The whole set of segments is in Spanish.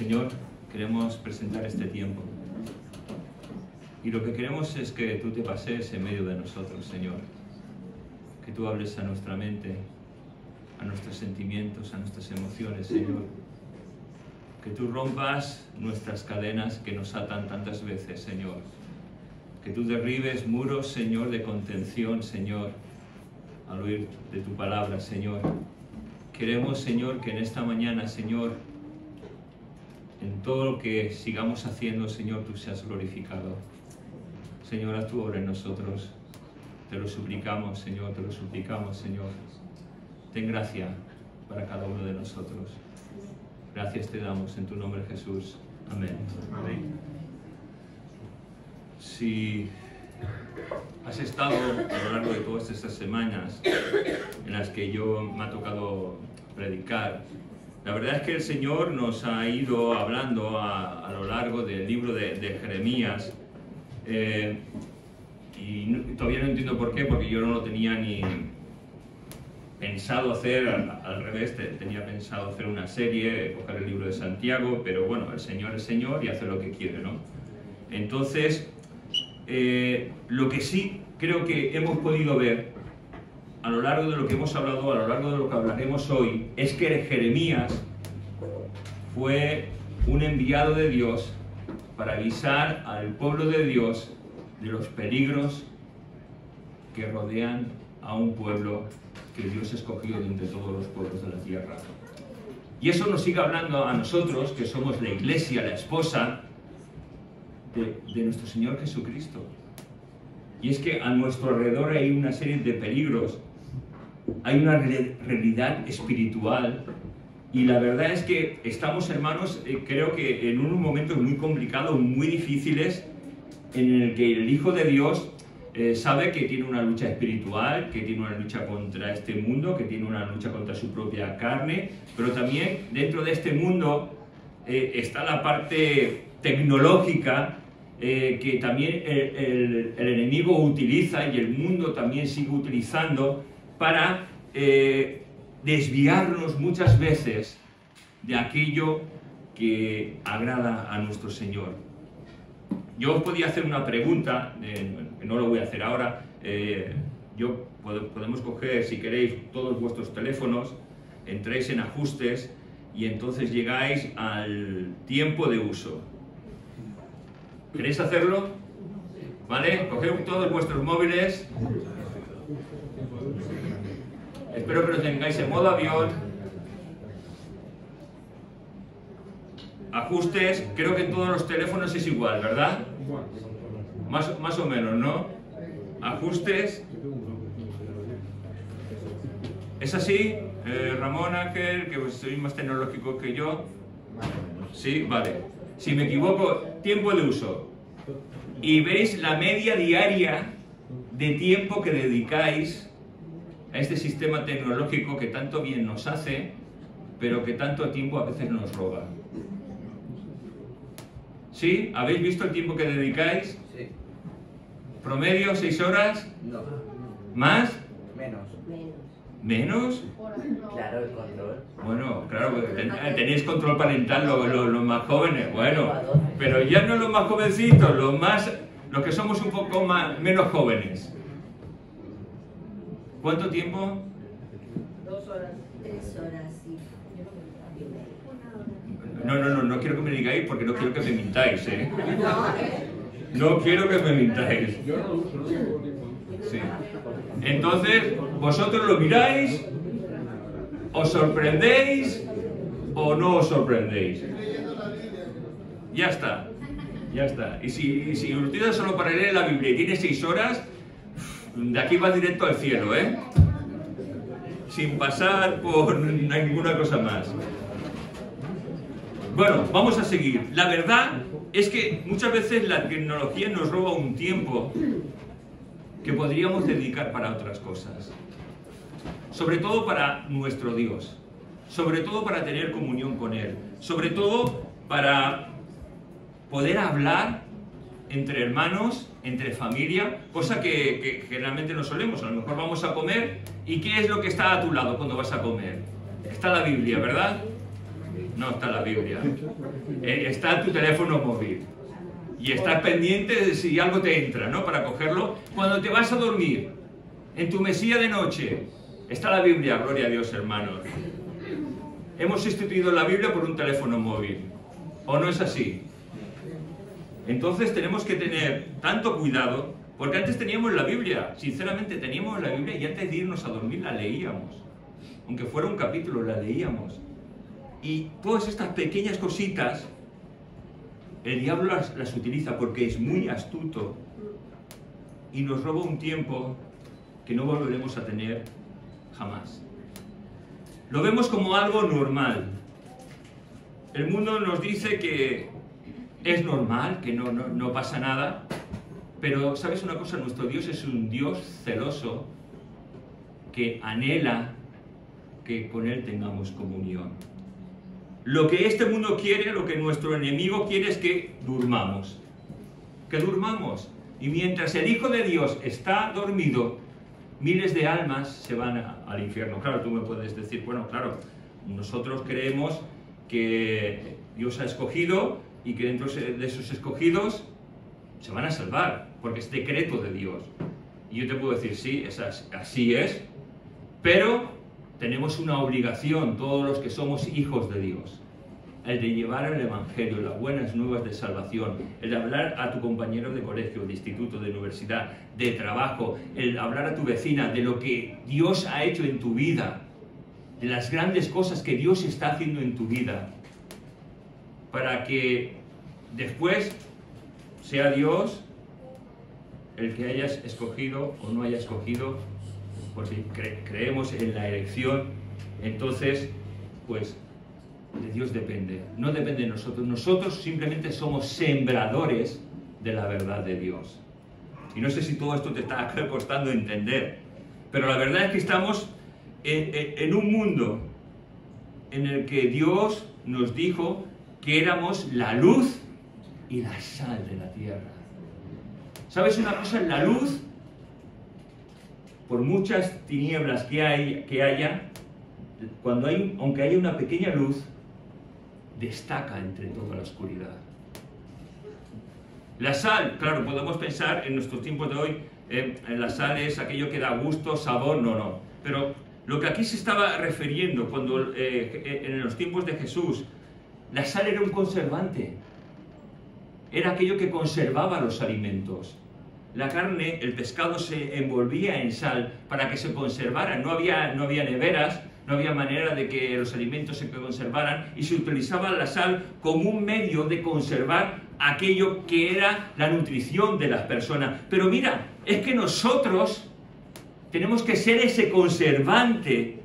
Señor, queremos presentar este tiempo. Y lo que queremos es que tú te pases en medio de nosotros, Señor. Que tú hables a nuestra mente, a nuestros sentimientos, a nuestras emociones, Señor. Que tú rompas nuestras cadenas que nos atan tantas veces, Señor. Que tú derribes muros, Señor, de contención, Señor, al oír de tu palabra, Señor. Queremos, Señor, que en esta mañana, Señor, en todo lo que sigamos haciendo, Señor, tú seas glorificado. Señor, haz tu obra en nosotros. Te lo suplicamos, Señor, te lo suplicamos, Señor. Ten gracia para cada uno de nosotros. Gracias te damos en tu nombre, Jesús. Amén. Amén. Si has estado a lo largo de todas estas semanas en las que me ha tocado predicar, la verdad es que el Señor nos ha ido hablando a lo largo del libro de Jeremías, y todavía no entiendo por qué, porque yo no lo tenía ni pensado hacer, al revés, tenía pensado hacer una serie, coger el libro de Santiago, pero bueno, el Señor es Señor y hace lo que quiere, ¿no? Entonces, lo que sí creo que hemos podido ver a lo largo de lo que hemos hablado, a lo largo de lo que hablaremos hoy, es que Jeremías fue un enviado de Dios para avisar al pueblo de Dios de los peligros que rodean a un pueblo que Dios escogió de entre todos los pueblos de la tierra. Y eso nos sigue hablando a nosotros, que somos la iglesia, la esposa de nuestro Señor Jesucristo. Y es que a nuestro alrededor hay una serie de peligros, hay una realidad espiritual, y la verdad es que estamos, hermanos, creo que en unos momentos muy complicados, muy difíciles, en el que el Hijo de Dios sabe que tiene una lucha espiritual, que tiene una lucha contra este mundo, que tiene una lucha contra su propia carne, pero también dentro de este mundo está la parte tecnológica que también el enemigo utiliza y el mundo también sigue utilizando para desviarnos muchas veces de aquello que agrada a nuestro Señor. Yo os podía hacer una pregunta, no lo voy a hacer ahora. Podemos coger, si queréis, todos vuestros teléfonos, entréis en ajustes y entonces llegáis al tiempo de uso. ¿Queréis hacerlo? ¿Vale? Coged todos vuestros móviles. Espero que lo tengáis en modo avión. Ajustes, creo que en todos los teléfonos es igual, ¿verdad? Más o menos, ¿no? Ajustes. ¿Es así? Ramón, Ángel, que sois más tecnológico que yo. Sí, vale. Si me equivoco, tiempo de uso. Y veis la media diaria de tiempo que dedicáis a este sistema tecnológico que tanto bien nos hace, pero que tanto tiempo a veces nos roba. ¿Sí? ¿Habéis visto el tiempo que dedicáis? Sí. ¿Promedio 6 horas? No. ¿Más? Menos. ¿Menos? Claro, el control. Bueno, claro, porque tenéis control parental los más jóvenes, bueno, pero ya no los más jovencitos, los que somos un poco menos jóvenes. ¿Cuánto tiempo? 2 horas. 3 horas, sí. No quiero que me digáis porque no quiero que me mintáis, ¿eh? No quiero que me mintáis. Sí. Entonces, vosotros lo miráis, os sorprendéis o no os sorprendéis. Ya está, ya está. Y si lo tienes solo para leer la Biblia y tienes 6 horas, de aquí va directo al cielo, ¿eh? Sin pasar por ninguna cosa más. Bueno, vamos a seguir. La verdad es que muchas veces la tecnología nos roba un tiempo que podríamos dedicar para otras cosas. Sobre todo para nuestro Dios. Sobre todo para tener comunión con Él. Sobre todo para poder hablar entre hermanos, entre familia, cosa que generalmente no solemos. A lo mejor vamos a comer y ¿qué es lo que está a tu lado cuando vas a comer? Está la Biblia, ¿verdad? No está la Biblia. Está tu teléfono móvil. Y estás pendiente de si algo te entra, ¿no? Para cogerlo. Cuando te vas a dormir, en tu mesilla de noche, está la Biblia. Gloria a Dios, hermanos. Hemos sustituido la Biblia por un teléfono móvil. ¿O no es así? Entonces tenemos que tener tanto cuidado, porque antes teníamos la Biblia. Sinceramente, teníamos la Biblia y antes de irnos a dormir la leíamos. Aunque fuera un capítulo, la leíamos. Y todas estas pequeñas cositas, el diablo las utiliza porque es muy astuto y nos roba un tiempo que no volveremos a tener jamás. Lo vemos como algo normal. El mundo nos dice que es normal, que no pasa nada, pero ¿sabes una cosa? Nuestro Dios es un Dios celoso que anhela que con Él tengamos comunión. Lo que este mundo quiere, lo que nuestro enemigo quiere es que durmamos. Que durmamos. Y mientras el Hijo de Dios está dormido, miles de almas se van al infierno. Claro, tú me puedes decir, bueno, claro, nosotros creemos que Dios ha escogido y que dentro de esos escogidos se van a salvar, porque es decreto de Dios. Y yo te puedo decir, sí, así es, pero tenemos una obligación, todos los que somos hijos de Dios, el de llevar el Evangelio, las buenas nuevas de salvación, el de hablar a tu compañero de colegio, de instituto, de universidad, de trabajo, el hablar a tu vecina de lo que Dios ha hecho en tu vida, de las grandes cosas que Dios está haciendo en tu vida, para que después sea Dios el que hayas escogido o no haya escogido, por si creemos en la elección, entonces, pues, de Dios depende, no depende de nosotros. Nosotros simplemente somos sembradores de la verdad de Dios. Y no sé si todo esto te está costando entender, pero la verdad es que estamos en un mundo en el que Dios nos dijo que éramos la luz y la sal de la tierra. ¿Sabes una cosa? La luz, por muchas tinieblas que haya, aunque haya una pequeña luz, destaca entre toda la oscuridad. La sal, claro, podemos pensar en nuestros tiempos de hoy, la sal es aquello que da gusto, sabor, no. Pero lo que aquí se estaba refiriendo, cuando en los tiempos de Jesús, la sal era un conservante. Era aquello que conservaba los alimentos. La carne, el pescado se envolvía en sal para que se conservara. No había neveras, no había manera de que los alimentos se conservaran y se utilizaba la sal como un medio de conservar aquello que era la nutrición de las personas. Pero mira, es que nosotros tenemos que ser ese conservante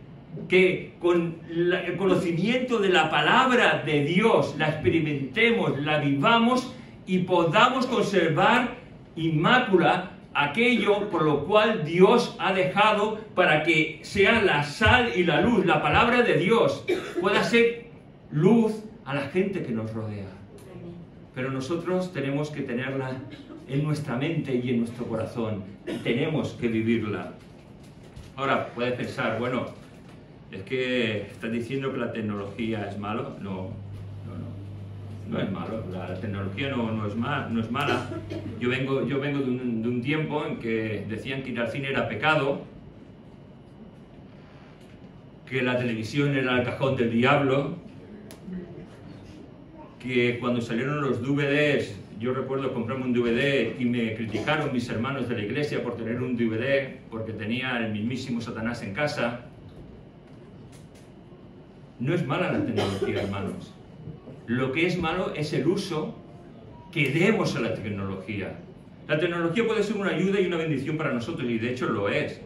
que con el conocimiento de la palabra de Dios la experimentemos, la vivamos y podamos conservar inmácula aquello por lo cual Dios ha dejado para que sea la sal y la luz, la palabra de Dios, pueda ser luz a la gente que nos rodea. Pero nosotros tenemos que tenerla en nuestra mente y en nuestro corazón. Tenemos que vivirla. Ahora, puedes pensar, bueno, es que estás diciendo que la tecnología es malo. No es malo, la tecnología no es mala. Yo vengo de un tiempo en que decían que ir al cine era pecado, que la televisión era el cajón del diablo, que cuando salieron los DVDs, yo recuerdo comprarme un DVD y me criticaron mis hermanos de la iglesia por tener un DVD, porque tenía el mismísimo Satanás en casa. No es mala la tecnología, hermanos. Lo que es malo es el uso que demos a la tecnología. La tecnología puede ser una ayuda y una bendición para nosotros, y de hecho lo es,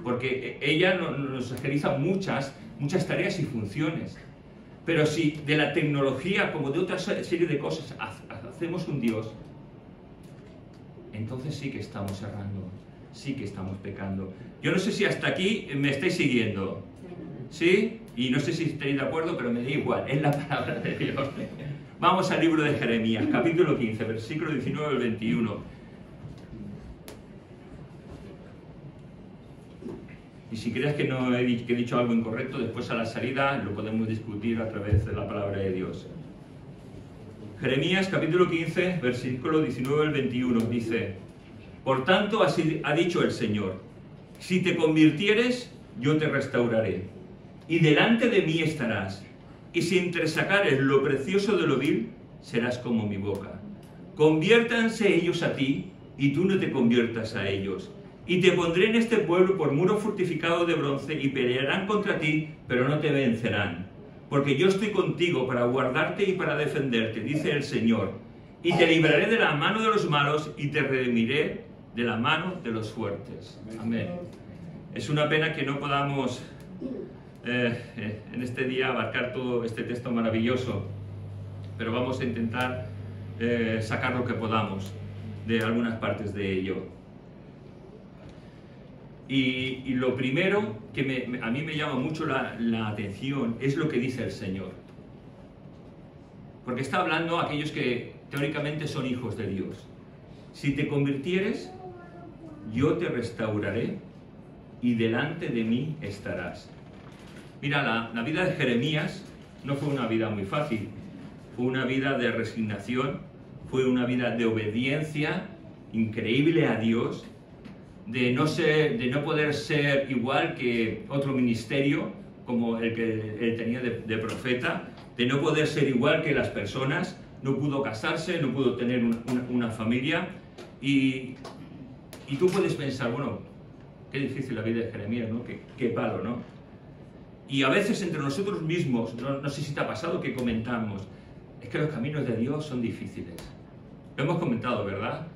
porque ella nos agiliza muchas tareas y funciones. Pero si de la tecnología, como de otra serie de cosas, hacemos un Dios, entonces sí que estamos errando, sí que estamos pecando. Yo no sé si hasta aquí me estáis siguiendo, ¿sí? Y no sé si estáis de acuerdo, pero me da igual, es la palabra de Dios. Vamos al libro de Jeremías, capítulo 15, versículo 19 al 21. Y si crees que he dicho algo incorrecto, después a la salida lo podemos discutir a través de la palabra de Dios. Jeremías capítulo 15, versículo 19 al 21 dice: Por tanto, así ha dicho el Señor, si te convirtieres, yo te restauraré, y delante de mí estarás, y si entresacares lo precioso de lo vil, serás como mi boca. Conviértanse ellos a ti, y tú no te conviertas a ellos. Y te pondré en este pueblo por muro fortificado de bronce, y pelearán contra ti, pero no te vencerán. Porque yo estoy contigo para guardarte y para defenderte, dice el Señor. Y te libraré de la mano de los malos, y te redimiré de la mano de los fuertes. Amén. Es una pena que no podamos en este día abarcar todo este texto maravilloso, pero vamos a intentar sacar lo que podamos de algunas partes de ello. Y lo primero que a mí me llama mucho la atención es lo que dice el Señor. Porque está hablando a aquellos que teóricamente son hijos de Dios. Si te convirtieres, yo te restauraré y delante de mí estarás. Mira, la vida de Jeremías no fue una vida muy fácil. Fue una vida de resignación, fue una vida de obediencia increíble a Dios, de no poder ser igual que otro ministerio, como el que él tenía de profeta, de no poder ser igual que las personas, no pudo casarse, no pudo tener una familia, y tú puedes pensar, bueno, qué difícil la vida de Jeremías, ¿no? Qué palo, ¿no? Y a veces entre nosotros mismos, no sé si te ha pasado que comentamos, es que los caminos de Dios son difíciles. Lo hemos comentado, ¿verdad?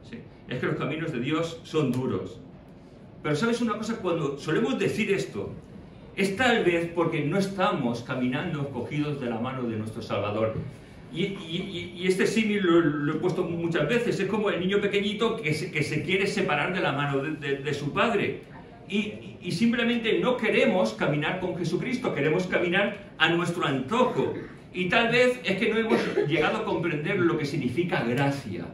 Sí. Es que los caminos de Dios son duros. Pero ¿sabes una cosa? Cuando solemos decir esto, es tal vez porque no estamos caminando cogidos de la mano de nuestro Salvador. Y este símil lo he puesto muchas veces. Es como el niño pequeñito que se quiere separar de la mano de su padre. Y simplemente no queremos caminar con Jesucristo, queremos caminar a nuestro antojo. Y tal vez es que no hemos llegado a comprender lo que significa gracia.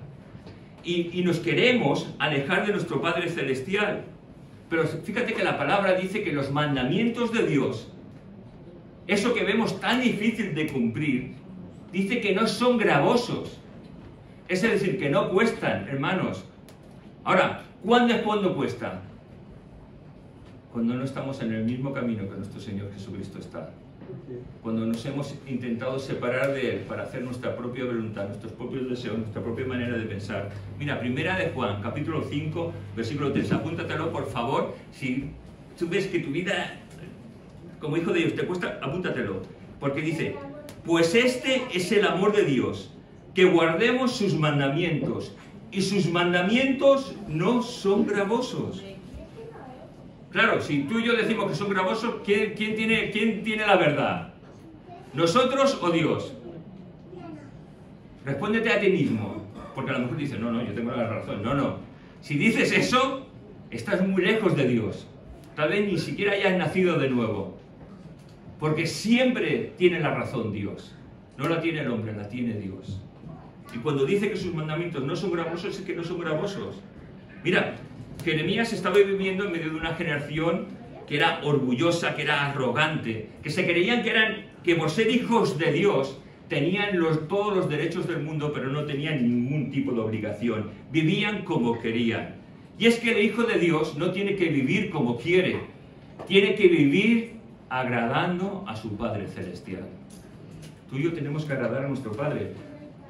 Y nos queremos alejar de nuestro Padre Celestial. Pero fíjate que la palabra dice que los mandamientos de Dios, eso que vemos tan difícil de cumplir, dice que no son gravosos. Es decir, que no cuestan, hermanos. Ahora, ¿cuándo es cuando cuesta? Cuando no estamos en el mismo camino que nuestro Señor Jesucristo está. Cuando nos hemos intentado separar de Él para hacer nuestra propia voluntad, nuestros propios deseos, nuestra propia manera de pensar. Mira, primera de Juan, capítulo 5, versículo 3. Apúntatelo, por favor. Si tú ves que tu vida, como hijo de Dios, te cuesta, apúntatelo. Porque dice, pues este es el amor de Dios, que guardemos sus mandamientos. Y sus mandamientos no son gravosos. Claro, si tú y yo decimos que son gravosos, ¿quién tiene la verdad? ¿Nosotros o Dios? Respóndete a ti mismo, porque a lo mejor dices, no, yo tengo la razón. No. Si dices eso, estás muy lejos de Dios. Tal vez ni siquiera hayas nacido de nuevo. Porque siempre tiene la razón Dios. No la tiene el hombre, la tiene Dios. Y cuando dice que sus mandamientos no son gravosos, es que no son gravosos. Mira, Jeremías estaba viviendo en medio de una generación que era orgullosa, que era arrogante, que se creían que por ser hijos de Dios tenían todos los derechos del mundo, pero no tenían ningún tipo de obligación. Vivían como querían. Y es que el hijo de Dios no tiene que vivir como quiere, tiene que vivir agradando a su Padre Celestial. Tú y yo tenemos que agradar a nuestro Padre.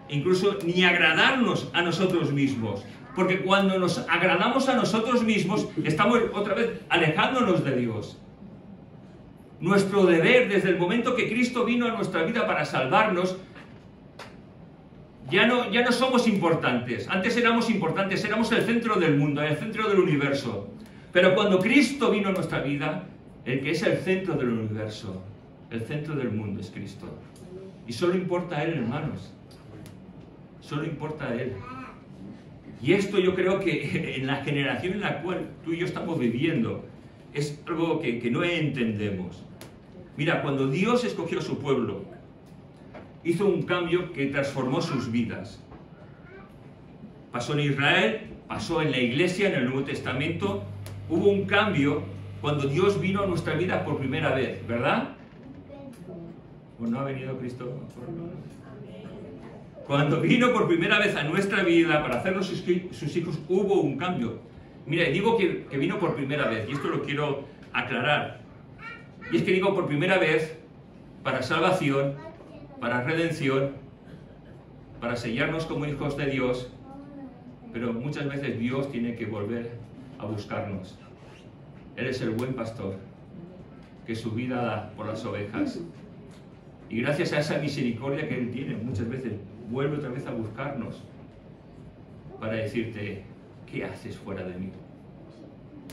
Incluso ni agradarnos a nosotros mismos. Porque cuando nos agradamos a nosotros mismos, estamos otra vez alejándonos de Dios. Nuestro deber, desde el momento que Cristo vino a nuestra vida para salvarnos, ya no somos importantes. Antes éramos importantes, éramos el centro del mundo, el centro del universo. Pero cuando Cristo vino a nuestra vida, el que es el centro del universo, el centro del mundo es Cristo. Y solo importa a Él, hermanos. Solo importa a Él. Y esto yo creo que en la generación en la cual tú y yo estamos viviendo es algo que no entendemos. Mira, cuando Dios escogió a su pueblo, hizo un cambio que transformó sus vidas. Pasó en Israel, pasó en la iglesia, en el Nuevo Testamento, hubo un cambio cuando Dios vino a nuestra vida por primera vez, ¿verdad? ¿O no ha venido Cristo? Cuando vino por primera vez a nuestra vida para hacernos sus hijos, hubo un cambio. Mira, digo que vino por primera vez, y esto lo quiero aclarar. Y es que digo por primera vez para salvación, para redención, para sellarnos como hijos de Dios, pero muchas veces Dios tiene que volver a buscarnos. Él es el buen pastor, que su vida da por las ovejas. Y gracias a esa misericordia que Él tiene, muchas veces vuelve otra vez a buscarnos para decirte, ¿qué haces fuera de mí?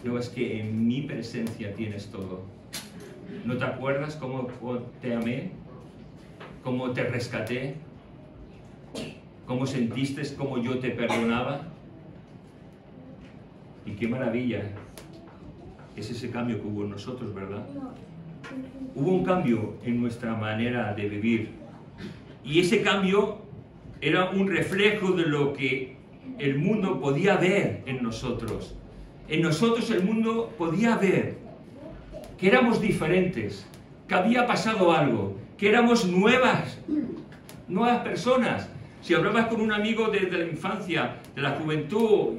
No, es que en mi presencia tienes todo. ¿No te acuerdas cómo te amé? ¿Cómo te rescaté? ¿Cómo sentiste cómo yo te perdonaba? Y qué maravilla es ese cambio que hubo en nosotros, ¿verdad? Hubo un cambio en nuestra manera de vivir. Y ese cambio era un reflejo de lo que el mundo podía ver en nosotros. En nosotros el mundo podía ver que éramos diferentes, que había pasado algo, que éramos nuevas personas. Si hablabas con un amigo de la infancia, de la juventud,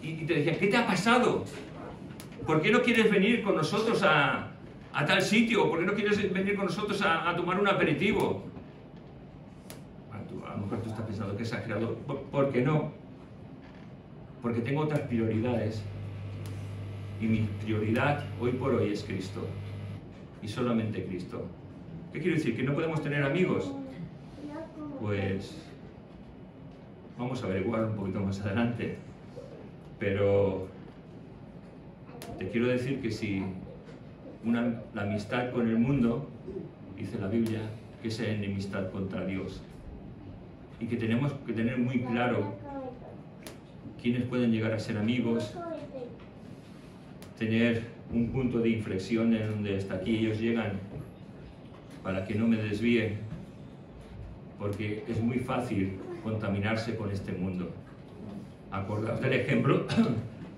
y te decía, ¿qué te ha pasado? ¿Por qué no quieres venir con nosotros a tal sitio? ¿Por qué no quieres venir con nosotros a tomar un aperitivo? A lo mejor tú estás pensando que es exagerado. ¿Por qué no? Porque tengo otras prioridades. Y mi prioridad hoy por hoy es Cristo. Y solamente Cristo. ¿Qué quiero decir? ¿Que no podemos tener amigos? Pues vamos a averiguar un poquito más adelante. Pero te quiero decir que si la amistad con el mundo, dice la Biblia, que es enemistad contra Dios. Y que tenemos que tener muy claro quiénes pueden llegar a ser amigos, tener un punto de inflexión en donde hasta aquí ellos llegan para que no me desvíe, porque es muy fácil contaminarse con este mundo. Acordaos del ejemplo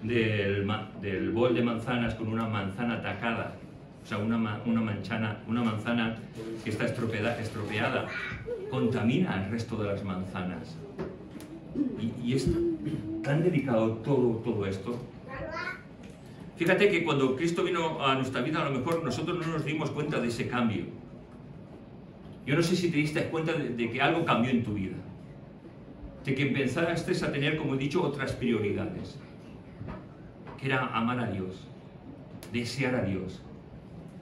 del bol de manzanas con una manzana tacada, o sea, una manzana que está estropeada, contamina el resto de las manzanas. Y es tan delicado todo esto. Fíjate que cuando Cristo vino a nuestra vida, a lo mejor nosotros no nos dimos cuenta de ese cambio. Yo no sé si te diste cuenta de que algo cambió en tu vida, de que empezaste a tener, como he dicho, otras prioridades, que era amar a Dios, desear a Dios,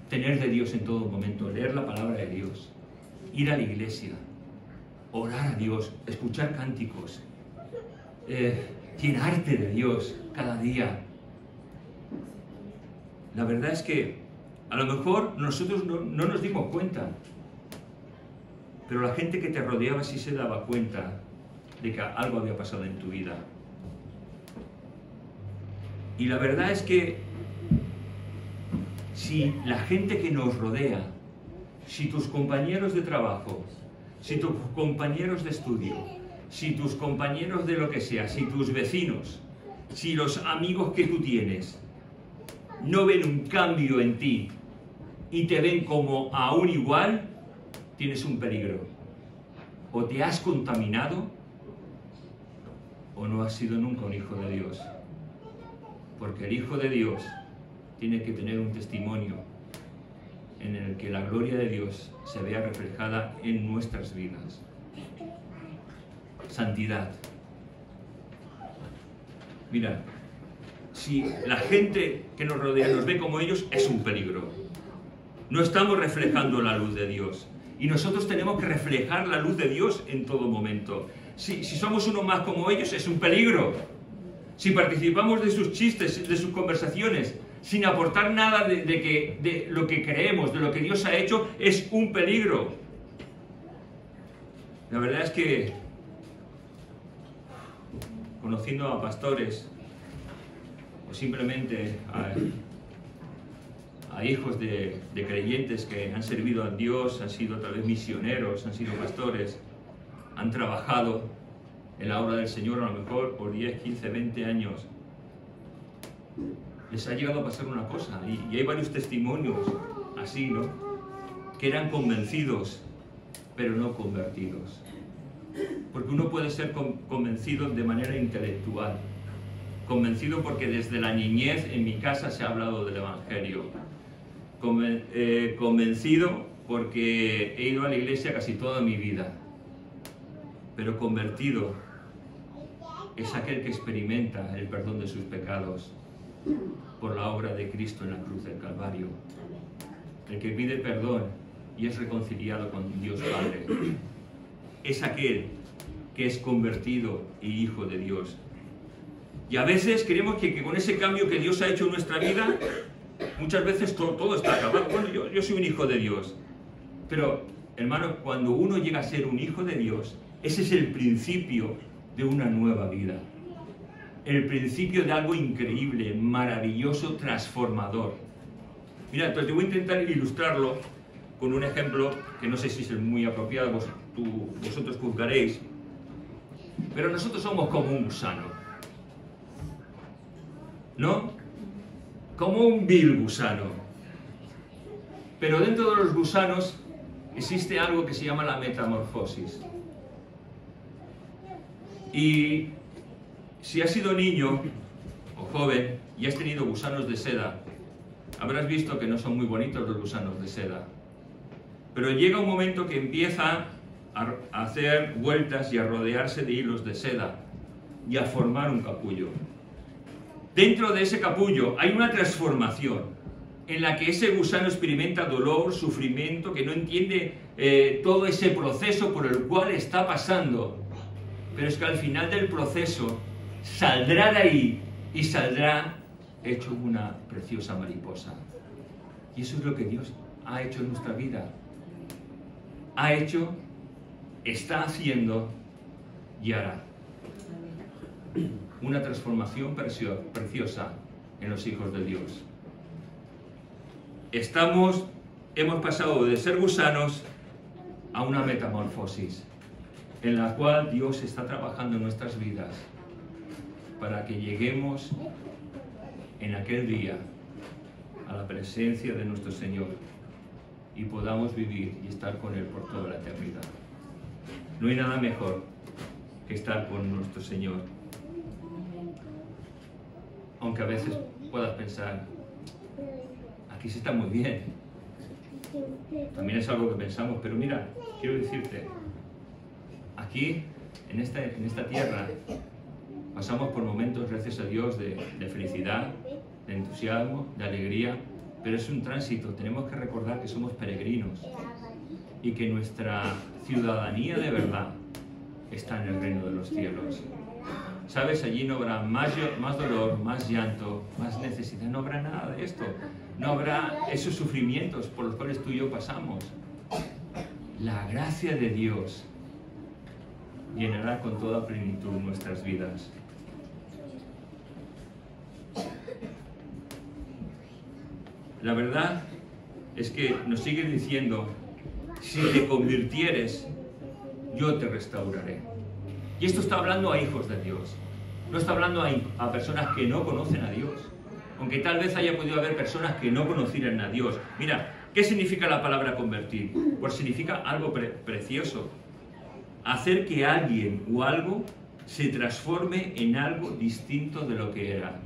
tener de Dios en todo momento, leer la palabra de Dios, ir a la iglesia, orar a Dios, escuchar cánticos, llenarte de Dios cada día. La verdad es que a lo mejor nosotros no nos dimos cuenta, pero la gente que te rodeaba sí se daba cuenta de que algo había pasado en tu vida. Y la verdad es que si la gente que nos rodea, si tus compañeros de trabajo, si tus compañeros de estudio, si tus compañeros de lo que sea, si tus vecinos, si los amigos que tú tienes no ven un cambio en ti y te ven como aún igual, tienes un peligro. O te has contaminado o no has sido nunca un hijo de Dios. Porque el Hijo de Dios tiene que tener un testimonio en el que la gloria de Dios se vea reflejada en nuestras vidas. Santidad. Mira, si la gente que nos rodea nos ve como ellos, es un peligro. No estamos reflejando la luz de Dios. Y nosotros tenemos que reflejar la luz de Dios en todo momento. Si somos uno más como ellos, es un peligro. Si participamos de sus chistes, de sus conversaciones, sin aportar nada de lo que creemos, de lo que Dios ha hecho, es un peligro. La verdad es que, conociendo a pastores, o simplemente a hijos de creyentes que han servido a Dios, han sido tal vez misioneros, han sido pastores, han trabajado en la obra del Señor a lo mejor por 10, 15, 20 años. les ha llegado a pasar una cosa, y hay varios testimonios así, ¿no? Que eran convencidos, pero no convertidos. Porque uno puede ser convencido de manera intelectual, convencido porque desde la niñez en mi casa se ha hablado del Evangelio, convencido porque he ido a la iglesia casi toda mi vida, pero convertido es aquel que experimenta el perdón de sus pecados por la obra de Cristo en la cruz del Calvario, el que pide perdón y es reconciliado con Dios Padre, es aquel que es convertido y hijo de Dios. Y a veces creemos que con ese cambio que Dios ha hecho en nuestra vida, muchas veces todo está acabado. Bueno, yo soy un hijo de Dios. Pero, hermanos, cuando uno llega a ser un hijo de Dios, ese es el principio de una nueva vida. El principio de algo increíble, maravilloso, transformador. Mira, entonces te voy a intentar ilustrarlo con un ejemplo que no sé si es el muy apropiado, vosotros juzgaréis. Pero nosotros somos como un gusano, ¿no? Como un vil gusano. Pero dentro de los gusanos existe algo que se llama la metamorfosis. Y si has sido niño o joven y has tenido gusanos de seda, habrás visto que no son muy bonitos los gusanos de seda. Pero llega un momento que empieza a hacer vueltas y a rodearse de hilos de seda y a formar un capullo. Dentro de ese capullo hay una transformación en la que ese gusano experimenta dolor, sufrimiento, que no entiende todo ese proceso por el cual está pasando. Pero es que al final del proceso saldrá de ahí y saldrá hecho una preciosa mariposa. Y eso es lo que Dios ha hecho en nuestra vida. Ha hecho, está haciendo y hará. Una transformación preciosa en los hijos de Dios. Hemos pasado de ser gusanos a una metamorfosis en la cual Dios está trabajando en nuestras vidas para que lleguemos en aquel día a la presencia de nuestro Señor y podamos vivir y estar con Él por toda la eternidad. No hay nada mejor que estar con nuestro Señor. Aunque a veces puedas pensar, aquí se está muy bien. También es algo que pensamos, pero mira, quiero decirte, aquí, en esta tierra, pasamos por momentos, gracias a Dios, de felicidad, de entusiasmo, de alegría, pero es un tránsito. Tenemos que recordar que somos peregrinos y que nuestra ciudadanía de verdad está en el reino de los cielos. ¿Sabes? Allí no habrá más dolor, más llanto, más necesidad, no habrá nada de esto. No habrá esos sufrimientos por los cuales tú y yo pasamos. La gracia de Dios llenará con toda plenitud nuestras vidas. La verdad es que nos sigue diciendo, si te convirtieres, yo te restauraré. Y esto está hablando a hijos de Dios. No está hablando a personas que no conocen a Dios. Aunque tal vez haya podido haber personas que no conocieran a Dios. Mira, ¿qué significa la palabra convertir? Pues significa algo precioso. Hacer que alguien o algo se transforme en algo distinto de lo que era.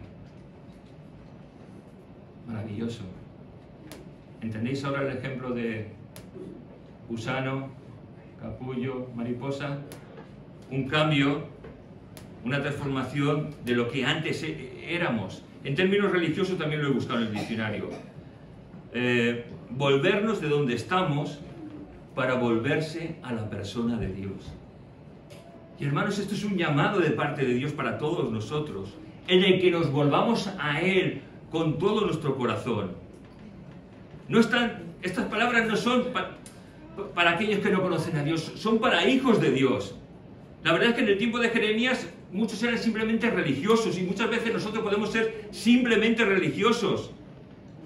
Maravilloso. ¿Entendéis ahora el ejemplo de gusano, capullo, mariposa? Un cambio, una transformación de lo que antes éramos. En términos religiosos también lo he buscado en el diccionario. Volvernos de donde estamos para volverse a la persona de Dios. Y hermanos, esto es un llamado de parte de Dios para todos nosotros, en el que nos volvamos a Él con todo nuestro corazón. Estas palabras no son para aquellos que no conocen a Dios, son para hijos de Dios. La verdad es que en el tiempo de Jeremías muchos eran simplemente religiosos y muchas veces nosotros podemos ser simplemente religiosos.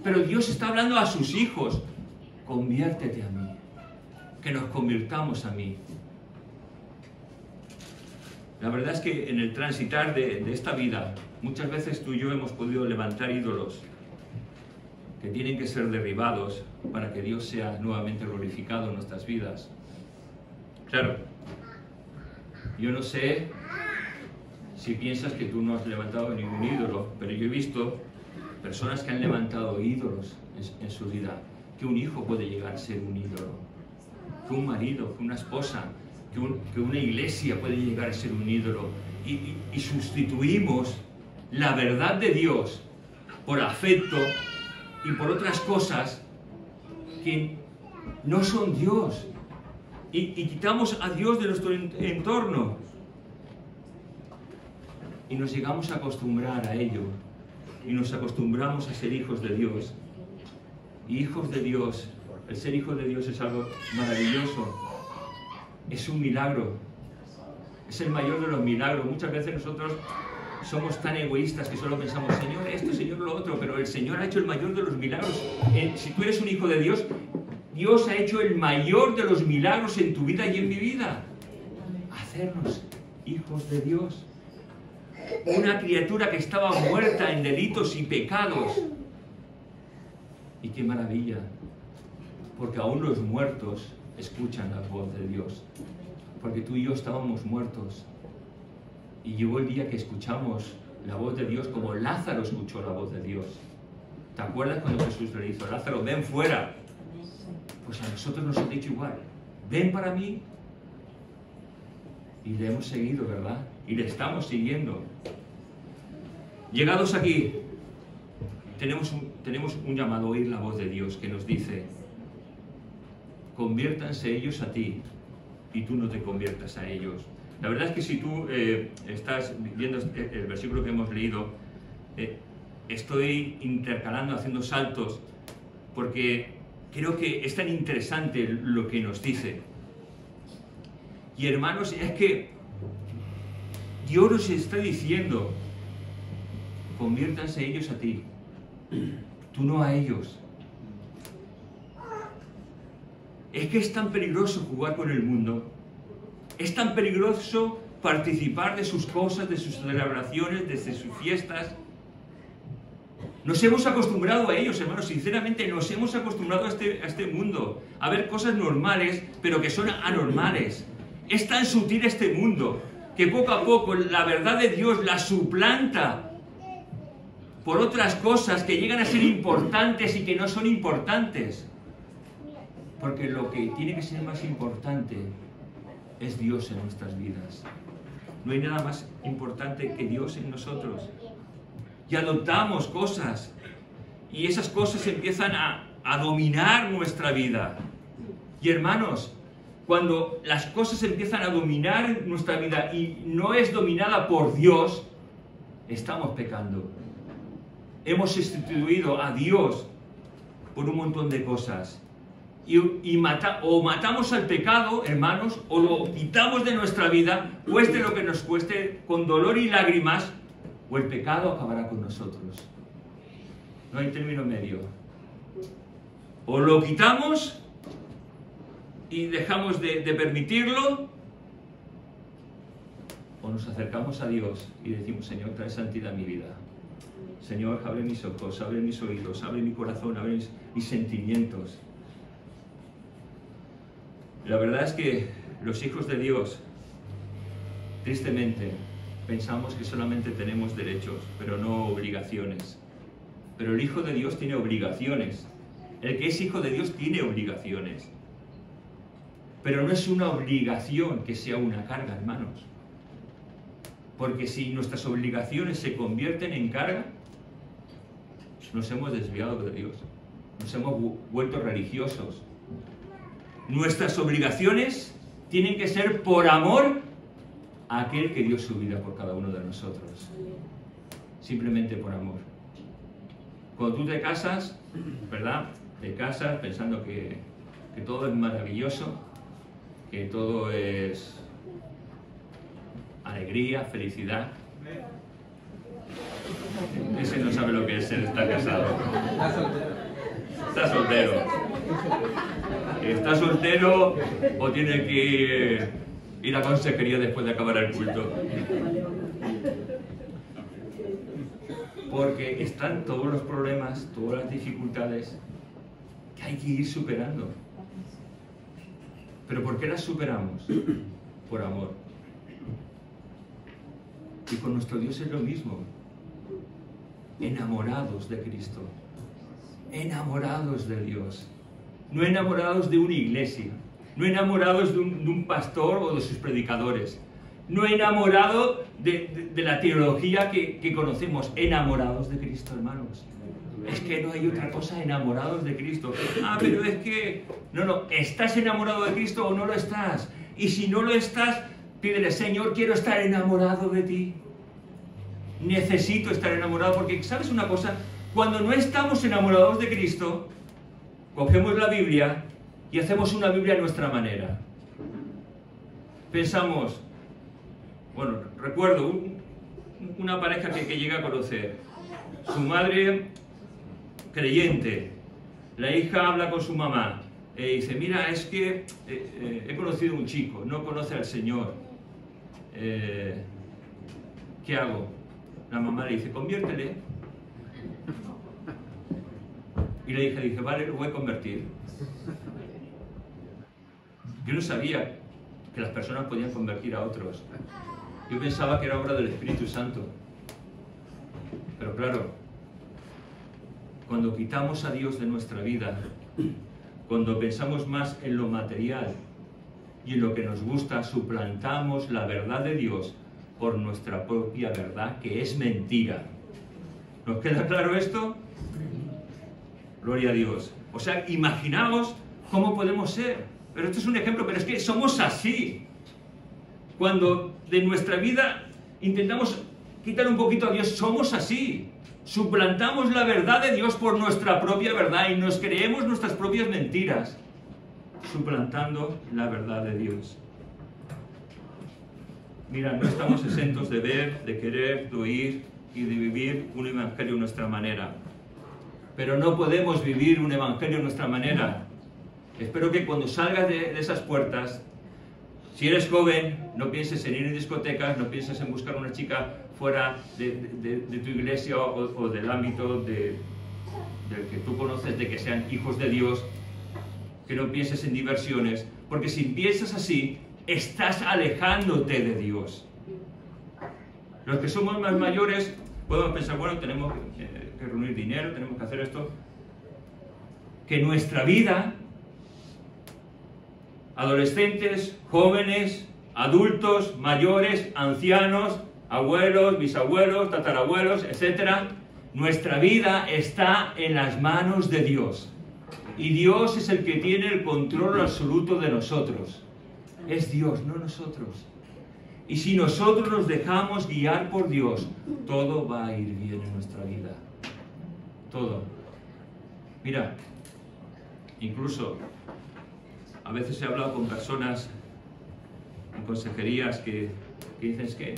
Pero Dios está hablando a sus hijos. Conviértete a mí. Que nos convirtamos a mí. La verdad es que en el transitar de esta vida Muchas veces tú y yo hemos podido levantar ídolos que tienen que ser derribados para que Dios sea nuevamente glorificado en nuestras vidas. Claro, yo no sé si piensas que tú no has levantado ningún ídolo, pero yo he visto personas que han levantado ídolos en su vida, que un hijo puede llegar a ser un ídolo, que un marido, que una esposa, que una iglesia puede llegar a ser un ídolo, y sustituimos la verdad de Dios por afecto y por otras cosas que no son Dios, y quitamos a Dios de nuestro entorno y nos llegamos a acostumbrar a ello, y nos acostumbramos a ser hijos de Dios. Y hijos de Dios, el ser hijo de Dios es algo maravilloso, es un milagro, es el mayor de los milagros. Muchas veces nosotros somos tan egoístas que solo pensamos, Señor esto, Señor lo otro, pero el Señor ha hecho el mayor de los milagros. Si tú eres un hijo de Dios, Dios ha hecho el mayor de los milagros en tu vida y en mi vida. Hacernos hijos de Dios. Una criatura que estaba muerta en delitos y pecados. Y qué maravilla, porque aún los muertos escuchan la voz de Dios. Porque tú y yo estábamos muertos. Y llegó el día que escuchamos la voz de Dios como Lázaro escuchó la voz de Dios. ¿Te acuerdas cuando Jesús le dijo, Lázaro, ven fuera? Pues a nosotros nos ha dicho igual, ven para mí. Y le hemos seguido, ¿verdad? Y le estamos siguiendo. Llegados aquí, tenemos un llamado a oír la voz de Dios que nos dice, conviértanse ellos a ti y tú no te conviertas a ellos. La verdad es que si tú estás viendo el versículo que hemos leído, estoy intercalando, haciendo saltos, porque creo que es tan interesante lo que nos dice. Y hermanos, es que Dios nos está diciendo, conviértanse ellos a ti, tú no a ellos. Es que es tan peligroso jugar con el mundo, es tan peligroso participar de sus cosas, de sus celebraciones, de sus fiestas. Nos hemos acostumbrado a ellos, hermanos, sinceramente nos hemos acostumbrado a este mundo, a ver cosas normales, pero que son anormales. Es tan sutil este mundo, que poco a poco la verdad de Dios la suplanta por otras cosas que llegan a ser importantes y que no son importantes. Porque lo que tiene que ser más importante es Dios en nuestras vidas. No hay nada más importante que Dios en nosotros. Y adoptamos cosas, y esas cosas empiezan a dominar nuestra vida. Y hermanos, cuando las cosas empiezan a dominar nuestra vida y no es dominada por Dios, estamos pecando. Hemos sustituido a Dios por un montón de cosas. O matamos al pecado, hermanos, o lo quitamos de nuestra vida, cueste lo que nos cueste, con dolor y lágrimas, o el pecado acabará con nosotros. No hay término medio. O lo quitamos y dejamos de permitirlo, o nos acercamos a Dios y decimos, Señor, trae santidad a mi vida. Señor, abre mis ojos, abre mis oídos, abre mi corazón, abre mis sentimientos. La verdad es que los hijos de Dios, tristemente, pensamos que solamente tenemos derechos, pero no obligaciones. Pero el hijo de Dios tiene obligaciones. El que es hijo de Dios tiene obligaciones. Pero no es una obligación que sea una carga, hermanos. Porque si nuestras obligaciones se convierten en carga, nos hemos desviado de Dios. Nos hemos vuelto religiosos. Nuestras obligaciones tienen que ser por amor a aquel que dio su vida por cada uno de nosotros. Simplemente por amor. Cuando tú te casas, ¿verdad? Te casas pensando que todo es maravilloso, que todo es alegría, felicidad. Ese no sabe lo que es estar casado. Está soltero. Está soltero o tiene que ir a consejería después de acabar el culto. porque están todos los problemas, todas las dificultades que hay que ir superando. ¿Pero por qué las superamos? Por amor. Y con nuestro Dios es lo mismo. Enamorados de Cristo. Enamorados de Dios. No enamorados de una iglesia. No enamorados de un pastor o de sus predicadores. No enamorados de la teología que conocemos. Enamorados de Cristo, hermanos. Es que no hay otra cosa, enamorados de Cristo. Ah, pero es que... No, ¿estás enamorado de Cristo o no lo estás? Y si no lo estás, pídele, Señor, quiero estar enamorado de ti. Necesito estar enamorado, porque, ¿sabes una cosa? Cuando no estamos enamorados de Cristo, cogemos la Biblia y hacemos una Biblia a nuestra manera. Pensamos, bueno, recuerdo una pareja que llega a conocer. Su madre, creyente, la hija habla con su mamá. Y dice, mira, es que he conocido a un chico, no conoce al Señor. ¿Qué hago? La mamá le dice, conviértele. Y la hija dice, vale, lo voy a convertir. Yo no sabía que las personas podían convertir a otros. Yo pensaba que era obra del Espíritu Santo. Pero claro, cuando quitamos a Dios de nuestra vida, cuando pensamos más en lo material y en lo que nos gusta, suplantamos la verdad de Dios por nuestra propia verdad, que es mentira. ¿Nos queda claro esto? Gloria a Dios. O sea, imaginaos cómo podemos ser. Pero esto es un ejemplo, pero es que somos así. Cuando de nuestra vida intentamos quitar un poquito a Dios, somos así. Suplantamos la verdad de Dios por nuestra propia verdad y nos creemos nuestras propias mentiras, suplantando la verdad de Dios. Mira, no estamos exentos de ver, de querer, de oír y de vivir un evangelio a nuestra manera. Pero no podemos vivir un evangelio a nuestra manera. Espero que cuando salgas de esas puertas, si eres joven, no pienses en ir a discotecas, no pienses en buscar una chica fuera de tu iglesia o del ámbito del que tú conoces, de que sean hijos de Dios, que no pienses en diversiones, porque si piensas así, estás alejándote de Dios. Los que somos más mayores podemos pensar, bueno, tenemos que reunir dinero, tenemos que hacer esto. Que nuestra vida, adolescentes, jóvenes, adultos, mayores, ancianos, abuelos, bisabuelos, tatarabuelos, etc., nuestra vida está en las manos de Dios. Y Dios es el que tiene el control absoluto de nosotros. Es Dios, no nosotros. Y si nosotros nos dejamos guiar por Dios, todo va a ir bien en nuestra vida. Todo. Mira, incluso a veces he hablado con personas en consejerías que dicen, es que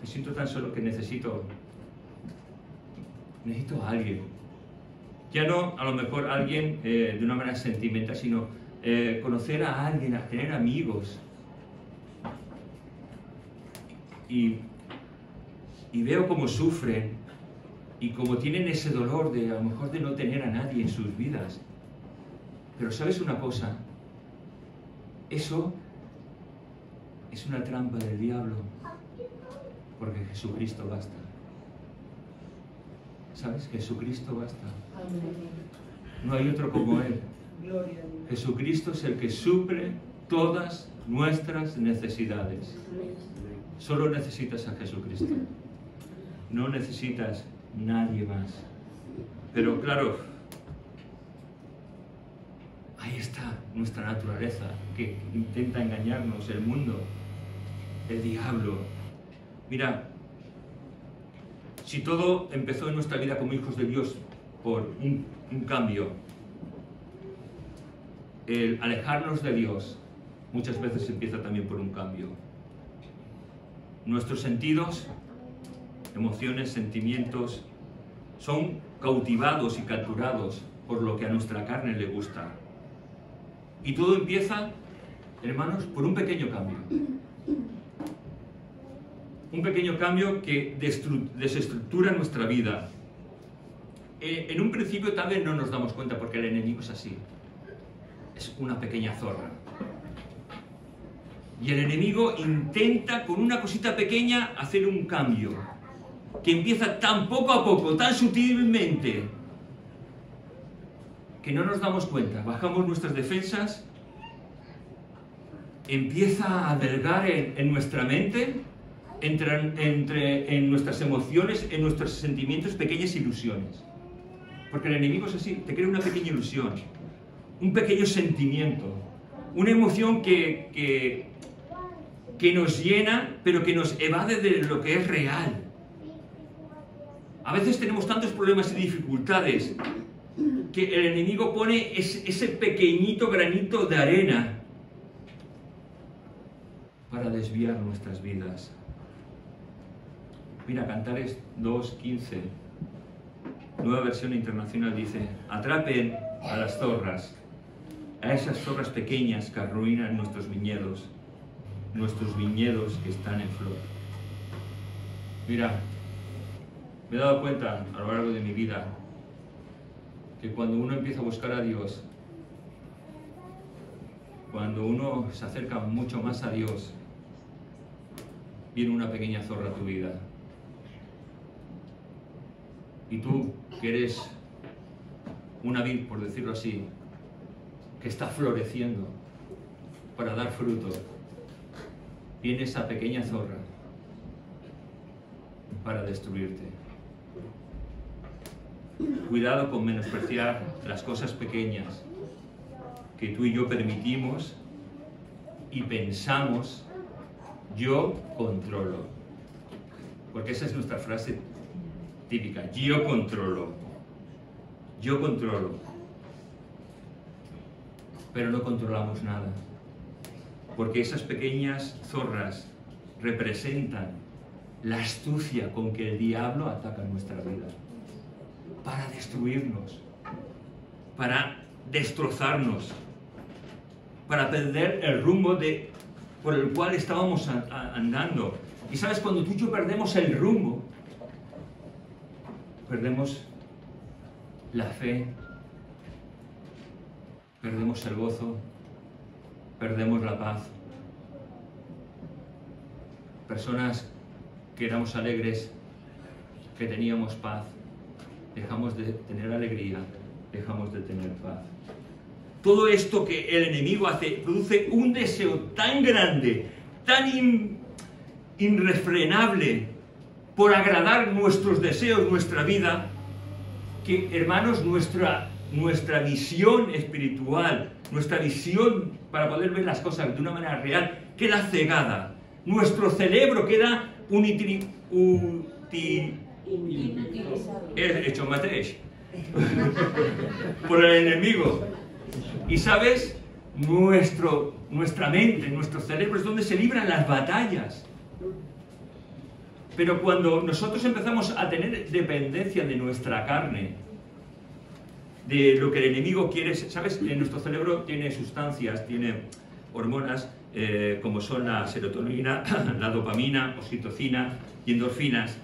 me siento tan solo que necesito a alguien. Ya no a lo mejor alguien de una manera sentimental, sino conocer a alguien, a tener amigos. Y veo cómo sufren y cómo tienen ese dolor de a lo mejor de no tener a nadie en sus vidas. Pero ¿sabes una cosa? Eso es una trampa del diablo, porque Jesucristo basta. ¿Sabes? Jesucristo basta. No hay otro como Él. Jesucristo es el que suple todas nuestras necesidades. Solo necesitas a Jesucristo. No necesitas nadie más. Pero claro, ahí está nuestra naturaleza, que intenta engañarnos, el mundo, el diablo. Mira, si todo empezó en nuestra vida como hijos de Dios por un cambio, el alejarnos de Dios muchas veces empieza también por un cambio. Nuestros sentidos, emociones, sentimientos, son cautivados y capturados por lo que a nuestra carne le gusta. Y todo empieza, hermanos, por un pequeño cambio. Un pequeño cambio que desestructura nuestra vida, en un principio tal vez no nos damos cuenta porque el enemigo es así. Es una pequeña zorra. Y el enemigo intenta con una cosita pequeña hacer un cambio, que empieza tan poco a poco, tan sutilmente, que no nos damos cuenta. Bajamos nuestras defensas, empieza a albergar en nuestra mente, en nuestras emociones, en nuestros sentimientos, pequeñas ilusiones. Porque el enemigo es así, te crea una pequeña ilusión, un pequeño sentimiento, una emoción que nos llena, pero que nos evade de lo que es real. A veces tenemos tantos problemas y dificultades que el enemigo pone ese pequeñito granito de arena para desviar nuestras vidas. Mira, Cantares 2:15, nueva versión internacional, dice: atrapen a las zorras, a esas zorras pequeñas que arruinan nuestros viñedos que están en flor. Mira, me he dado cuenta a lo largo de mi vida que cuando uno empieza a buscar a Dios, cuando uno se acerca mucho más a Dios, viene una pequeña zorra a tu vida. Y tú, que eres una vid, por decirlo así, que está floreciendo para dar fruto, viene esa pequeña zorra para destruirte. Cuidado con menospreciar las cosas pequeñas que tú y yo permitimos y pensamos: yo controlo. Porque esa es nuestra frase típica: yo controlo. Yo controlo. Pero no controlamos nada. Porque esas pequeñas zorras representan la astucia con que el diablo ataca nuestra vida. Para destruirnos. Para destrozarnos. Para perder el rumbo por el cual estábamos andando. Y sabes, cuando tú y yo perdemos el rumbo, perdemos la fe, perdemos el gozo, perdemos la paz. Personas que éramos alegres, que teníamos paz, dejamos de tener alegría, dejamos de tener paz. Todo esto que el enemigo hace produce un deseo tan grande, tan irrefrenable por agradar nuestros deseos, nuestra vida, que, hermanos, nuestra visión espiritual, nuestra visión para poder ver las cosas de una manera real, queda cegada. Nuestro cerebro queda hecho mateix por el enemigo. Y sabes, nuestra mente, nuestro cerebro es donde se libran las batallas. Pero cuando nosotros empezamos a tener dependencia de nuestra carne, de lo que el enemigo quiere, ¿sabes? Nuestro cerebro tiene sustancias, tiene hormonas, como son la serotonina, la dopamina, oxitocina y endorfinas,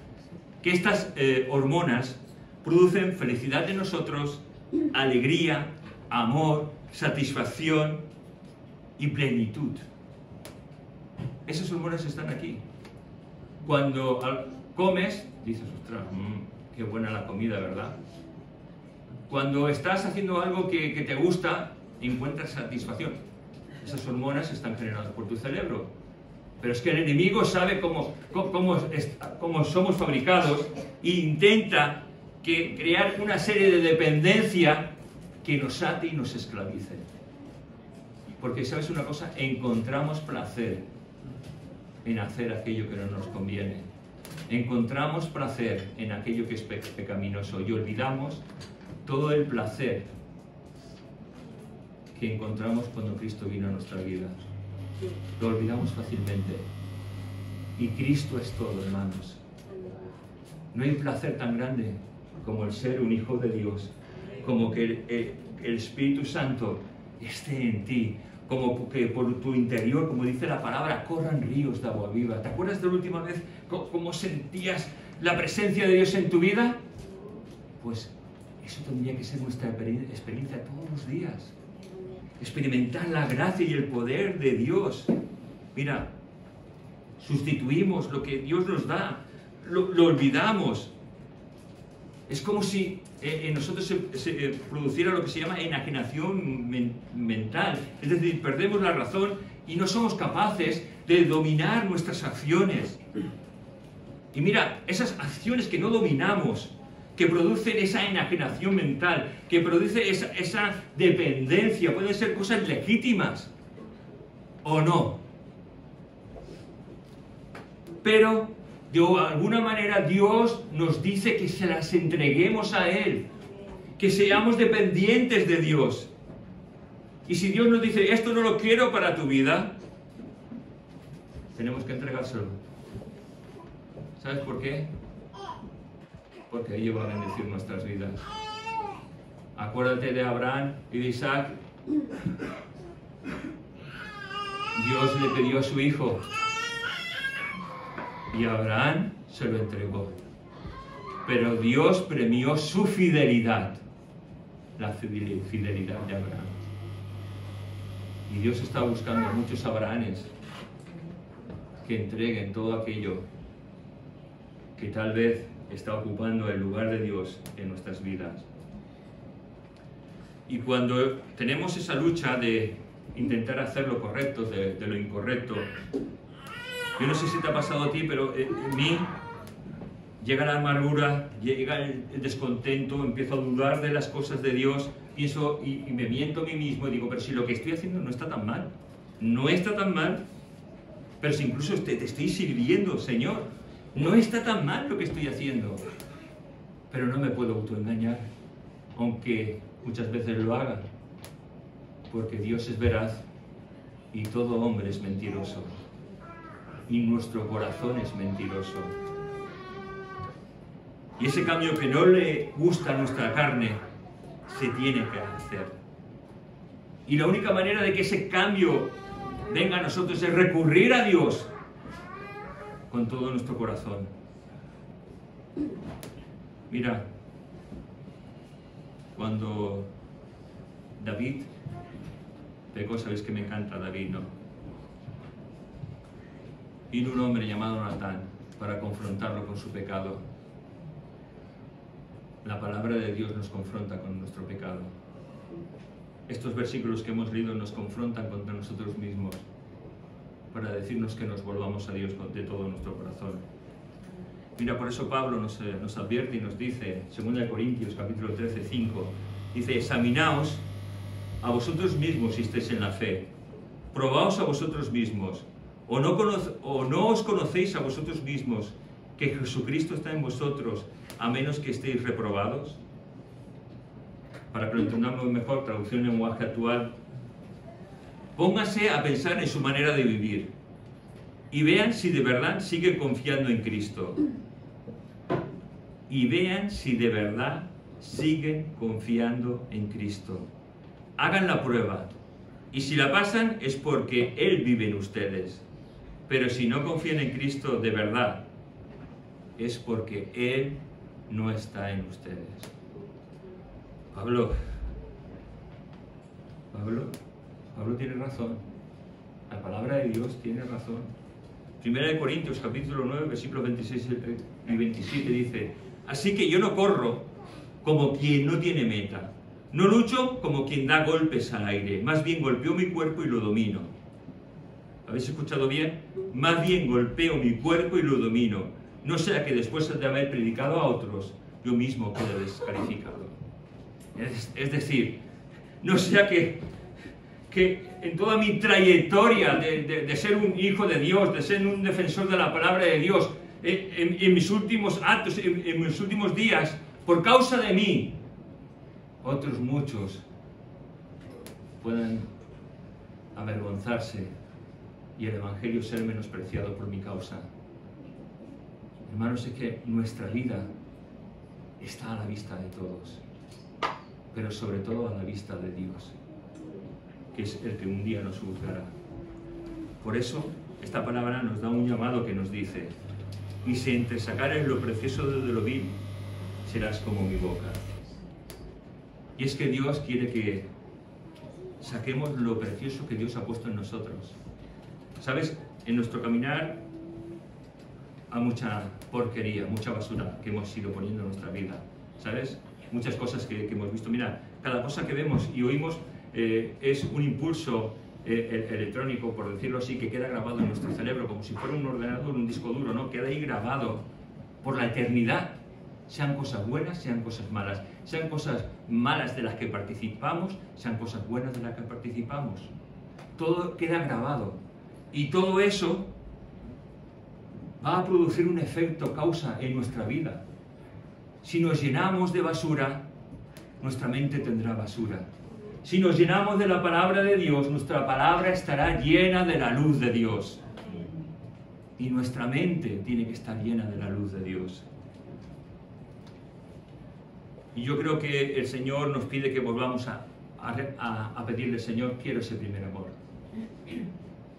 que estas hormonas producen felicidad en nosotros, alegría, amor, satisfacción y plenitud. Esas hormonas están aquí. Cuando comes, dices: ostras, qué buena la comida, ¿verdad? Cuando estás haciendo algo que te gusta, encuentras satisfacción. Esas hormonas están generadas por tu cerebro. Pero es que el enemigo sabe cómo somos fabricados e intenta crear una serie de dependencia que nos ate y nos esclavice. Porque, ¿sabes una cosa? Encontramos placer en hacer aquello que no nos conviene. Encontramos placer en aquello que es pecaminoso y olvidamos todo el placer que encontramos cuando Cristo vino a nuestra vida. Lo olvidamos fácilmente. Y Cristo es todo, hermanos. No hay placer tan grande como el ser un hijo de Dios, como que el Espíritu Santo esté en ti, como que por tu interior, como dice la palabra, corran ríos de agua viva. ¿Te acuerdas de la última vez cómo sentías la presencia de Dios en tu vida? Pues Eso tendría que ser nuestra experiencia todos los días. Experimentar la gracia y el poder de Dios. Mira, sustituimos lo que Dios nos da, lo olvidamos. Es como si en nosotros se produciera lo que se llama enajenación mental. Es decir, perdemos la razón y no somos capaces de dominar nuestras acciones. Y mira, esas acciones que no dominamos, que producen esa enajenación mental, que produce esa dependencia, pueden ser cosas legítimas o no. Pero de alguna manera Dios nos dice que se las entreguemos a Él, que seamos dependientes de Dios. Y si Dios nos dice, esto no lo quiero para tu vida, tenemos que entregárselo. ¿Sabes por qué? Porque ahí va a bendecir nuestras vidas. Acuérdate de Abraham y de Isaac. Dios le pidió a su hijo y Abraham se lo entregó. Pero Dios premió su fidelidad, la fidelidad de Abraham. Y Dios está buscando a muchos Abrahames que entreguen todo aquello que tal vez está ocupando el lugar de Dios en nuestras vidas. Y cuando tenemos esa lucha de intentar hacer lo correcto de lo incorrecto, yo no sé si te ha pasado a ti, pero en mí llega la amargura, llega el descontento, empiezo a dudar de las cosas de Dios, pienso y me miento a mí mismo y digo, pero si lo que estoy haciendo no está tan mal, no está tan mal, pero si incluso te estoy sirviendo, Señor, no está tan mal lo que estoy haciendo, pero no me puedo autoengañar, aunque muchas veces lo haga, porque Dios es veraz y todo hombre es mentiroso y nuestro corazón es mentiroso. Y ese cambio que no le gusta a nuestra carne se tiene que hacer. Y la única manera de que ese cambio venga a nosotros es recurrir a Dios con todo nuestro corazón. Mira, cuando David pecó, sabéis que me encanta David, ¿no? Vino un hombre llamado Natán para confrontarlo con su pecado. La palabra de Dios nos confronta con nuestro pecado. Estos versículos que hemos leído nos confrontan contra nosotros mismos para decirnos que nos volvamos a Dios de todo nuestro corazón. Mira, por eso Pablo nos advierte y nos dice, 2 Corintios capítulo 13, 5, dice, examinaos a vosotros mismos si estáis en la fe, probaos a vosotros mismos, o no os conocéis a vosotros mismos que Jesucristo está en vosotros, a menos que estéis reprobados. Para que lo entendamos mejor, traducción en lenguaje actual, póngase a pensar en su manera de vivir y vean si de verdad sigue confiando en Cristo. Y vean si de verdad siguen confiando en Cristo. Hagan la prueba y si la pasan es porque Él vive en ustedes. Pero si no confían en Cristo de verdad, es porque Él no está en ustedes. Pablo tiene razón. La palabra de Dios tiene razón. 1 Corintios capítulo 9, versículos 26 y 27 dice, así que yo no corro como quien no tiene meta. No lucho como quien da golpes al aire. Más bien golpeo mi cuerpo y lo domino. ¿Habéis escuchado bien? Más bien golpeo mi cuerpo y lo domino. No sea que después de haber predicado a otros, yo mismo quede descalificado. Es decir, no sea que en toda mi trayectoria de ser un hijo de Dios, de ser un defensor de la palabra de Dios, en mis últimos actos, en mis últimos días, por causa de mí, otros muchos puedan avergonzarse y el Evangelio ser menospreciado por mi causa. Hermanos, es que nuestra vida está a la vista de todos, pero sobre todo a la vista de Dios, que es el que un día nos juzgará. Por eso, esta palabra nos da un llamado que nos dice, y si entre sacares lo precioso de lo vil, serás como mi boca. Y es que Dios quiere que saquemos lo precioso que Dios ha puesto en nosotros. ¿Sabes? En nuestro caminar hay mucha porquería, mucha basura que hemos ido poniendo en nuestra vida. ¿Sabes? Muchas cosas que hemos visto. Mira, cada cosa que vemos y oímos es un impulso electrónico, por decirlo así, que queda grabado en nuestro cerebro, como si fuera un ordenador, un disco duro, ¿no? Queda ahí grabado por la eternidad. Sean cosas buenas, sean cosas malas. Sean cosas malas de las que participamos, sean cosas buenas de las que participamos. Todo queda grabado. Y todo eso va a producir un efecto causa en nuestra vida. Si nos llenamos de basura, nuestra mente tendrá basura. Si nos llenamos de la palabra de Dios, nuestra palabra estará llena de la luz de Dios. Y nuestra mente tiene que estar llena de la luz de Dios. Y yo creo que el Señor nos pide que volvamos a pedirle, Señor, quiero ese primer amor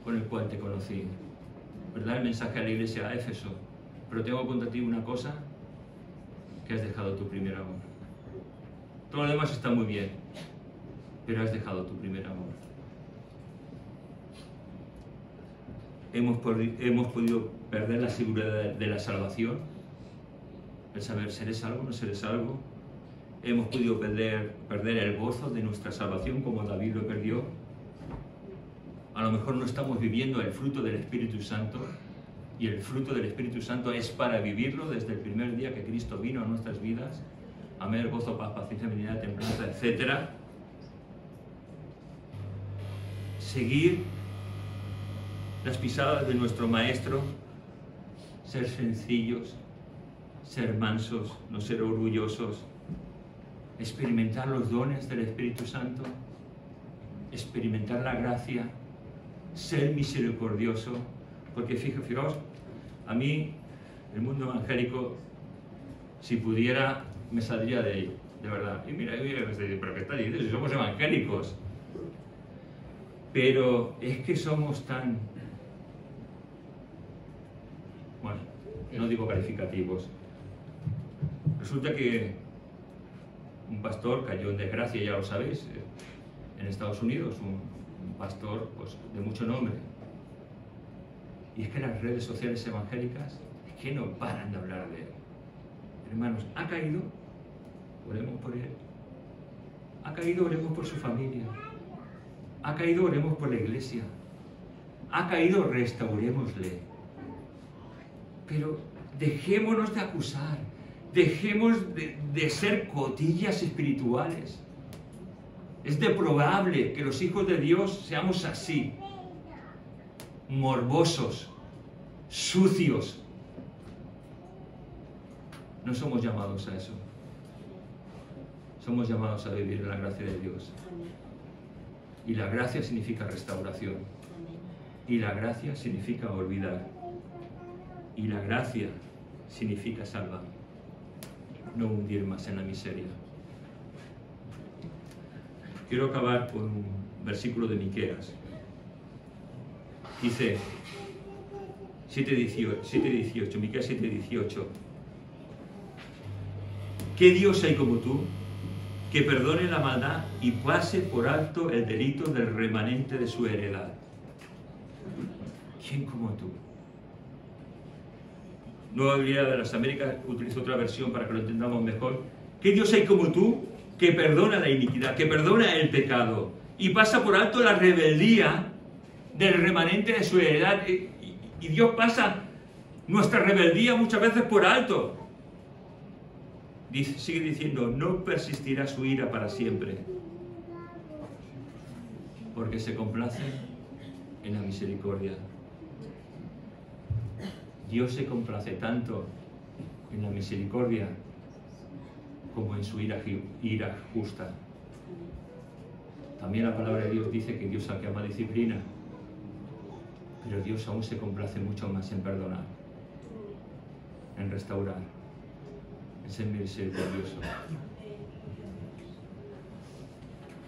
con el cual te conocí. ¿Verdad? El mensaje a la iglesia a Éfeso. Pero tengo contra ti una cosa, que has dejado tu primer amor. Todo lo demás está muy bien, pero has dejado tu primer amor. Hemos podido perder la seguridad de la salvación, el saber, ¿seré salvo o no seré salvo? Hemos podido perder el gozo de nuestra salvación, como David lo perdió. A lo mejor no estamos viviendo el fruto del Espíritu Santo, y el fruto del Espíritu Santo es para vivirlo desde el primer día que Cristo vino a nuestras vidas. Amor, gozo, paz, paciencia, benignidad, templanza, etc. Seguir las pisadas de nuestro Maestro, ser sencillos, ser mansos, no ser orgullosos, experimentar los dones del Espíritu Santo, experimentar la gracia, ser misericordioso, porque fijaos, a mí el mundo evangélico, si pudiera, me saldría de ahí, de verdad. Y mira, pero ¿qué está diciendo? Si somos evangélicos. Pero es que somos tan... Bueno, no digo calificativos. Resulta que un pastor cayó en desgracia, ya lo sabéis, en Estados Unidos, un pastor pues, de mucho nombre. Y es que las redes sociales evangélicas es que no paran de hablar de él. Hermanos, ha caído, oremos por él. Ha caído, oremos por su familia. Ha caído, oremos por la iglesia. Ha caído, restaurémosle. Pero dejémonos de acusar. Dejemos de ser cotillas espirituales. Es deplorable que los hijos de Dios seamos así, morbosos, sucios. No somos llamados a eso. Somos llamados a vivir en la gracia de Dios. Y la gracia significa restauración. Y la gracia significa olvidar. Y la gracia significa salvar. No hundir más en la miseria. Quiero acabar con un versículo de Miqueas. Dice 7:18, Miqueas 7:18. ¿Qué Dios hay como tú, que perdone la maldad y pase por alto el delito del remanente de su heredad? ¿Quién como tú? Nueva Biblia de las Américas utiliza otra versión para que lo entendamos mejor. ¿Qué Dios hay como tú, que perdona la iniquidad, que perdona el pecado y pasa por alto la rebeldía del remanente de su heredad? Y Dios pasa nuestra rebeldía muchas veces por alto. Sigue diciendo, no persistirá su ira para siempre, porque se complace en la misericordia. Dios se complace tanto en la misericordia como en su ira justa. También la palabra de Dios dice que Dios al que ama disciplina, pero Dios aún se complace mucho más en perdonar, en restaurar, en ser misericordioso.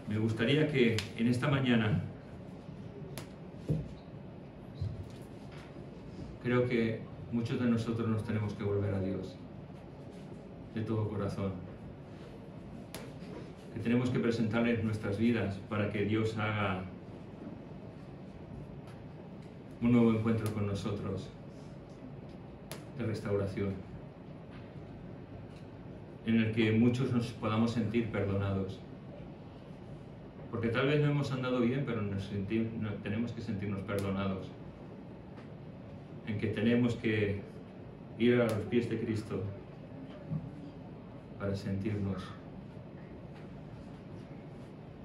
Me gustaría que en esta mañana, creo que muchos de nosotros nos tenemos que volver a Dios de todo corazón. tenemos que presentarle nuestras vidas para que Dios haga un nuevo encuentro con nosotros de restauración, en el que muchos nos podamos sentir perdonados, porque tal vez no hemos andado bien, pero tenemos que sentirnos perdonados, en que tenemos que ir a los pies de Cristo para sentirnos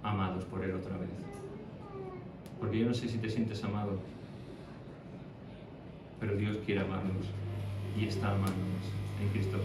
amados por Él otra vez. Porque yo no sé si te sientes amado, pero Dios quiere amarnos y está amándonos en Cristo